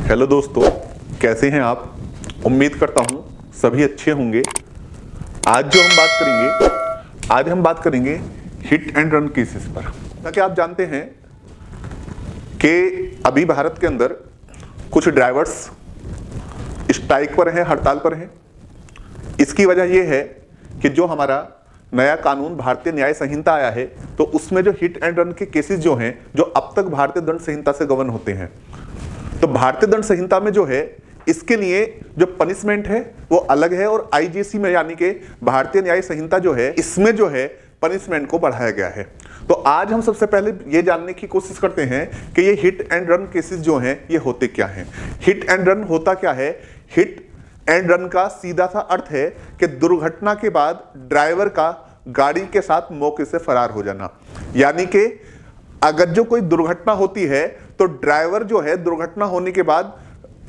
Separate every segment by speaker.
Speaker 1: Hello दोस्तों, कैसे हैं आप। उम्मीद करता हूं सभी अच्छे होंगे। आज हम बात करेंगे हिट एंड रन केसेस पर। ताकि आप जानते हैं कि अभी भारत के अंदर कुछ ड्राइवर्स स्ट्राइक पर हैं, हड़ताल पर हैं। इसकी वजह यह है कि जो हमारा नया कानून भारतीय न्याय संहिता आया है, तो उसमें जो हिट एंड रन के केसेस जो हैं, जो अब तक भारतीय दंड संहिता से गवर्न होते हैं, तो भारतीय दंड संहिता में जो है इसके लिए जो पनिशमेंट है वो अलग है, और आईजीसी में यानी कि भारतीय न्याय संहिता जो है इसमें जो है पनिशमेंट को बढ़ाया गया है। तो आज हम सबसे पहले ये जानने की कोशिश करते हैं कि ये हिट एंड रन केसेस जो हैं ये होते क्या हैं। हिट एंड रन होता क्या है। हिट एंड रन का सीधा सा अर्थ है कि दुर्घटना के बाद ड्राइवर का गाड़ी के साथ मौके से फरार हो जाना। यानी कि अगर जो कोई दुर्घटना होती है तो ड्राइवर जो है दुर्घटना होने के बाद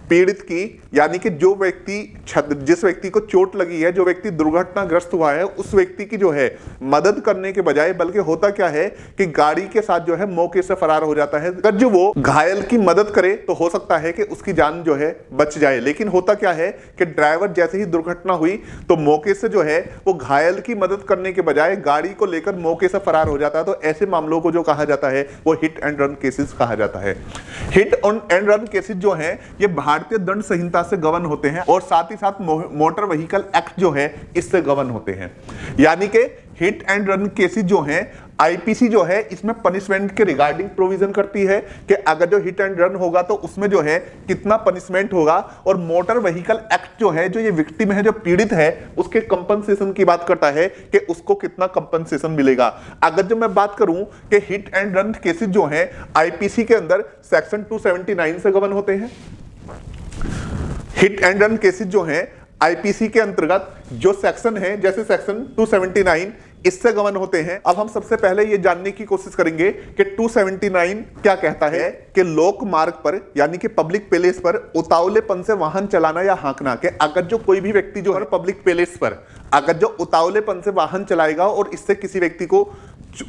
Speaker 1: पीड़ित की, यानी कि जो व्यक्ति जिस व्यक्ति को चोट लगी है, जो व्यक्ति दुर्घटनाग्रस्त हुआ है, उस व्यक्ति की जो है मदद करने के बजाय बल्कि होता क्या है कि गाड़ी के साथ जो है मौके से फरार हो जाता है। अगर जो वो घायल की मदद करे तो हो सकता है कि उसकी जान जो है बच जाए, लेकिन होता क्या है कि ड्राइवर जैसे ही दुर्घटना हुई तो मौके से जो है वो घायल की मदद करने के बजाय गाड़ी को लेकर मौके से फरार हो जाता है। तो ऐसे मामलों को जो कहा जाता है वो हिट एंड रन केसेस कहा जाता है। हिट एंड रन केसेस जो है ये भारतीय दंड संहिता से गवर्न होते हैं, और साथ ही साथ मोटर व्हीकल एक्ट जो है इससे गवर्न होते हैं। यानी कि हिट एंड रन केसेस जो हैं, आईपीसी जो है इसमें पनिशमेंट के रिगार्डिंग प्रोविजन करती है कि अगर जो हिट एंड रन होगा तो उसमें जो है कितना पनिशमेंट होगा। और मोटर व्हीकल एक्ट जो है, जो ये विक्टिम है, जो पीड़ित है, उसके कंपनसेशन की बात करता है कि उसको कितना कंपनसेशन मिलेगा। अगर जो मैं बात करूं कि हिट एंड रन केसेस जो हैं आईपीसी के अंदर सेक्शन 279 से गवर्न होते हैं। हिट एंड रन केसेस जो हैं आईपीसी के अंतर्गत जो सेक्शन है, जैसे सेक्शन 279 इससे गवर्न होते हैं। अब हम सबसे पहले ये जानने की कोशिश करेंगे कि 279 क्या कहता है कि लोक मार्ग पर यानी कि पब्लिक प्लेस पर उतावलेपन से वाहन चलाना या हाँकना। कि अगर जो कोई भी व्यक्ति जो है पब्लिक प्लेस पर अगर जो उतावलेपन से वाहन चलाएगा और इससे किसी व्यक्ति को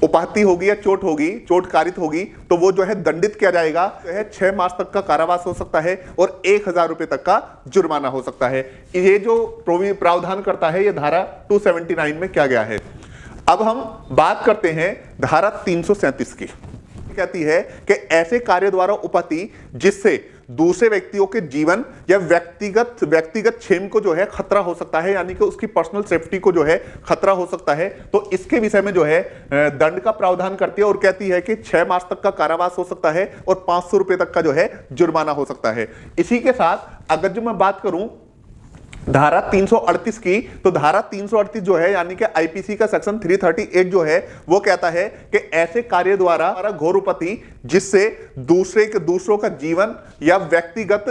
Speaker 1: उपाहति होगी या चोट कारित होगी, तो वो जो है दंडित किया जाएगा। जो है 6 मास तक का कारावास हो सकता है और 1000 रुपए तक का जुर्माना हो सकता है। ये जो प्रावधान करता है ये धारा 279 में किया गया है। अब हम बात करते हैं धारा 337 की। कहती है कि ऐसे कार्य द्वारा उपहति जिससे दूसरे व्यक्तियों के जीवन या व्यक्तिगत क्षेम को जो है खतरा हो सकता है, यानी कि उसकी पर्सनल सेफ्टी को जो है खतरा हो सकता है, तो इसके विषय में जो है दंड का प्रावधान करती है और कहती है कि 6 मास तक का कारावास हो सकता है और 500 रुपए तक का जो है जुर्माना हो सकता है। इसी के साथ अगर जो मैं बात करूं धारा 338 की, तो धारा 338 जो है यानी कि आईपीसी का सेक्शन 338 जो है वो कहता है कि ऐसे कार्य द्वारा घोर उपहति जिससे दूसरों का जीवन या व्यक्तिगत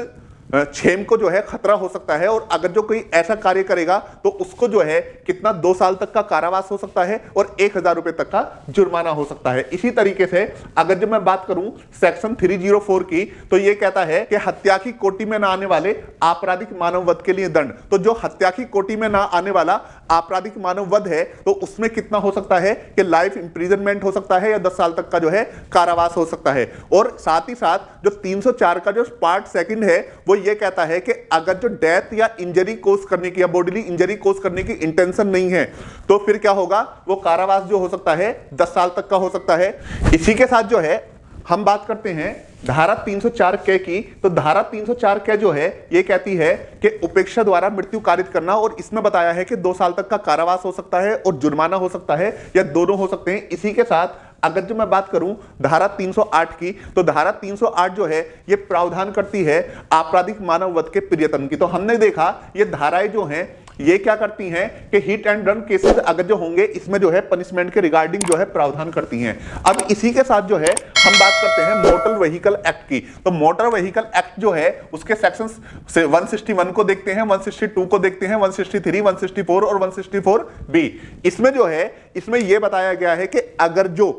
Speaker 1: क्षेम को जो है खतरा हो सकता है, और अगर जो कोई ऐसा कार्य करेगा तो उसको जो है कितना 2 साल तक का कारावास हो सकता है और 1000 रुपए तक का जुर्माना हो सकता है। इसी तरीके से अगर जो मैं बात करूं सेक्शन 304 की, तो ये कहता है कि हत्या की कोटि में ना आने वाले आपराधिक मानव वध के लिए दंड। तो जो हत्या की कोटि में ना आने वाला आपराधिक मानव वध है तो उसमें कितना हो सकता है कि लाइफ इंप्रिजनमेंट हो सकता है या 10 साल तक का जो है कारावास हो सकता है। और साथ ही साथ जो 304 का जो पार्ट सेकंड है वो ये कहता है कि अगर जो डेथ या इंजरी कोज करने की या बॉडीली इंजरी कोज करने की इंटेंशन नहीं है तो फिर क्या होगा, वो कारावास जो हो सकता है 10 साल तक का हो सकता है। इसी के साथ जो है हम बात करते हैं धारा 304 के की। तो धारा 304 के जो है ये कहती है कि उपेक्षा द्वारा मृत्यु कारित करना, और इसमें बताया है कि 2 साल तक का कारावास हो सकता है और जुर्माना हो सकता है या दोनों हो सकते हैं। इसी के साथ अगर जो मैं बात करूं धारा 308 की, तो धारा 308 जो है ये प्रावधान करती है आपराधिक मानव वध के प्रियतम की। तो हमने देखा ये धाराएं जो हैं ये क्या करती हैं कि हिट एंड रन केसेस अगर जो होंगे इसमें जो है पनिशमेंट के रिगार्डिंग जो है प्रावधान करती हैं। अब इसी के साथ जो है हम बात करते हैं मोटर व्हीकल एक्ट की। तो मोटर व्हीकल एक्ट जो है उसके सेक्शंस से 161 को देखते हैं, 162 को देखते हैं, 163, 164 और 164 बी। इसमें जो है इसमें यह बताया गया है कि अगर जो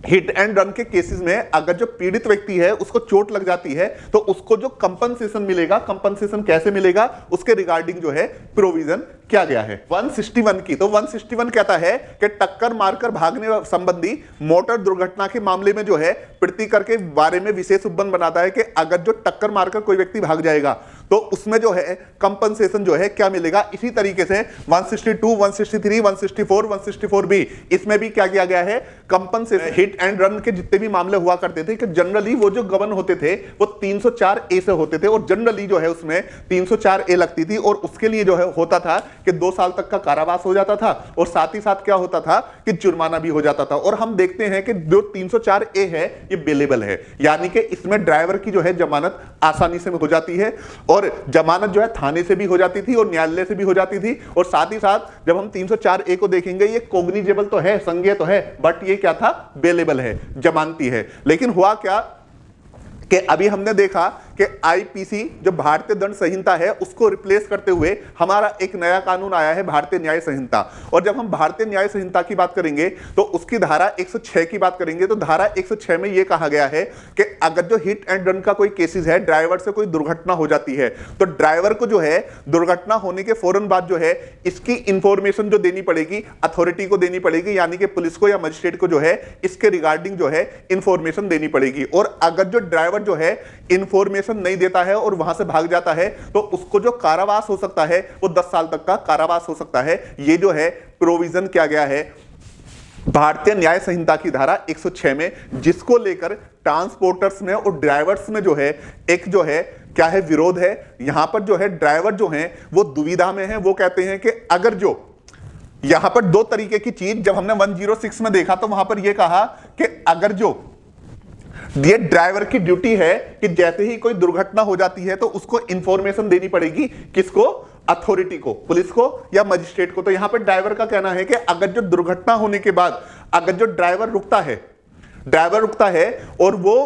Speaker 1: हिट एंड रन के केसेस में अगर जो पीड़ित व्यक्ति है उसको चोट लग जाती है तो उसको जो कंपनसेशन मिलेगा, कंपनसेशन कैसे मिलेगा, उसके रिगार्डिंग जो है प्रोविजन किया गया है 161 की। तो 161 कहता है कि टक्कर मारकर भागने संबंधी मोटर दुर्घटना के मामले में जो है प्रतिकर के बारे में विशेष उपबंध बनाता है कि अगर जो टक्कर मारकर कोई व्यक्ति भाग जाएगा तो उसमें जो है कंपनसेशन जो है क्या मिलेगा। इसी तरीके से 162, 163, 164, 164 भी, इसमें भी क्या किया गया है, कंपनसेशन। हिट एंड रन के जितने भी मामले हुआ करते थे कि जनरली वो जो गवर्न होते थे वो 304 ए से होते थे और जनरली जो है उसमें 304 ए लगती थी और उसके लिए जो है होता था कि 2 साल तक का कारावास हो जाता था और साथ ही साथ क्या होता था कि जुर्माना भी हो जाता था। और हम देखते हैं कि जो 304 ए है ये बेलेबल है, यानी कि इसमें ड्राइवर की जो है जमानत आसानी से हो जाती है और जमानत जो है थाने से भी हो जाती थी और न्यायालय से भी हो जाती थी। और साथ ही साथ जब हम 304 ए को देखेंगे ये कोग्निजेबल तो है, संज्ञेय तो है, बट ये क्या था, बेलेबल है, जमानती है। लेकिन हुआ क्या कि अभी हमने देखा कि आईपीसी जो भारतीय दंड संहिता है उसको रिप्लेस करते हुए हमारा एक नया कानून आया है, भारतीय न्याय संहिता। और जब हम भारतीय न्याय संहिता की बात करेंगे तो उसकी धारा 106 की बात करेंगे तो धारा 106 में यह कहा गया है कि अगर जो हिट एंड रन का कोई केसेस है, ड्राइवर से कोई दुर्घटना हो जाती है तो ड्राइवर को जो है दुर्घटना होने के फौरन बाद जो है इसकी इंफॉर्मेशन जो देनी पड़ेगी अथॉरिटी को देनी पड़ेगी, यानी कि पुलिस को या मजिस्ट्रेट को जो है इसके रिगार्डिंग जो है इंफॉर्मेशन देनी पड़ेगी। और अगर जो ड्राइवर जो है इंफॉर्मेशन नहीं देता है और वहां से भाग जाता है तो उसको जो कारावास हो सकता है वो 10 साल तक का कारावास हो सकता है। ये जो है प्रोविजन किया गया है भारतीय न्याय संहिता की धारा 106 में, जिसको लेकर ट्रांसपोर्टर्स में और ड्राइवर्स में जो है एक जो है क्या है, विरोध है। यहां पर जो है ड्राइवर जो है वो दुविधा में है। वो कहते हैं कि अगर जो यहां पर 2 तरीके की चीज, जब हमने 106 में देखा तो वहां पर यह कहा कि अगर जो ये ड्राइवर की ड्यूटी है कि जैसे ही कोई दुर्घटना हो जाती है तो उसको इंफॉर्मेशन देनी पड़ेगी, किसको, अथॉरिटी को, पुलिस को या मजिस्ट्रेट को। तो यहां पर ड्राइवर का कहना है कि अगर जो दुर्घटना होने के बाद अगर जो ड्राइवर रुकता है और वो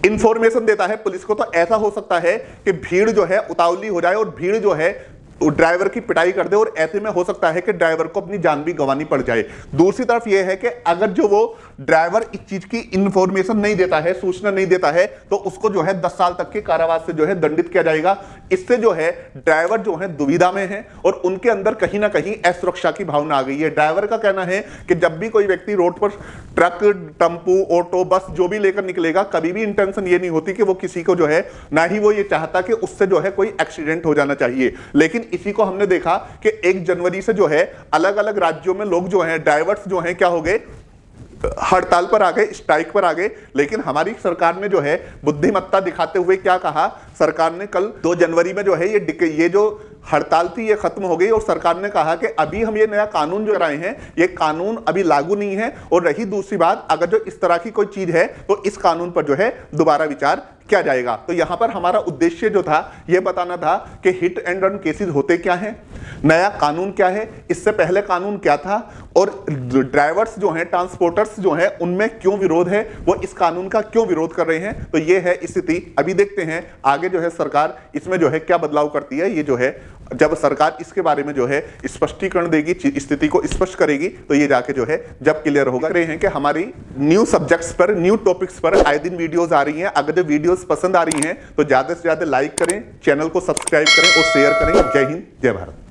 Speaker 1: इंफॉर्मेशन देता है पुलिस को, तो ऐसा हो सकता है कि भीड़ जो है उतावली हो जाए और भीड़ जो है ड्राइवर की पिटाई कर दे और ऐसे में हो सकता है कि ड्राइवर को अपनी जान भी गंवानी पड़ जाए। दूसरी तरफ यह है कि अगर जो वो ड्राइवर इस चीज की इंफॉर्मेशन नहीं देता है, सूचना नहीं देता है, तो उसको जो है 10 साल तक के कारावास से जो है दंडित किया जाएगा। इससे जो है ड्राइवर जो है दुविधा में है और उनके अंदर कहीं ना कहीं असुरक्षा की भावना आ गई है। ड्राइवर का कहना है कि जब भी कोई व्यक्ति रोड पर ट्रक, टेम्पू, ऑटो, बस जो भी लेकर निकलेगा, कभी भी इंटेंशन ये नहीं होती कि वो किसी को जो है, ना ही वो ये चाहता कि उससे जो है कोई एक्सीडेंट हो जाना चाहिए। लेकिन इसी को हमने देखा कि 1 जनवरी से जो है अलग अलग राज्यों में लोग जो हैं, ड्राइवर्स जो हैं क्या हो गए, हड़ताल पर आ गए, स्ट्राइक पर आ गए। लेकिन हमारी सरकार ने जो है बुद्धिमत्ता दिखाते हुए क्या कहा, सरकार ने कल 2 जनवरी में जो है ये जो हड़ताल थी ये खत्म हो गई और सरकार ने कहा कि अभी हम ये नया कानून जो लाए हैं ये कानून अभी लागू नहीं है। और रही दूसरी बात, अगर जो इस तरह की कोई चीज है तो इस कानून पर जो है दोबारा विचार किया जाएगा। तो यहां पर हमारा उद्देश्य जो था यह बताना था कि हिट एंड रन केसेस होते क्या हैं, नया कानून क्या है, इससे पहले कानून क्या था और ड्राइवर्स जो हैं, ट्रांसपोर्टर्स जो हैं, उनमें क्यों विरोध है, वो इस कानून का क्यों विरोध कर रहे हैं। तो ये है स्थिति। अभी देखते हैं आगे जो है सरकार इसमें जो है क्या बदलाव करती है। ये जो है जब सरकार इसके बारे में जो है स्पष्टीकरण देगी, स्थिति को स्पष्ट करेगी, तो ये जाके जो है जब क्लियर होगा। रहे हैं कि हमारी न्यू सब्जेक्ट्स पर, न्यू टॉपिक्स पर आए दिन वीडियोस आ रही हैं। अगर जो वीडियोस पसंद आ रही हैं तो ज्यादा से ज्यादा लाइक करें, चैनल को सब्सक्राइब करें और शेयर करें। जय हिंद, जय भारत।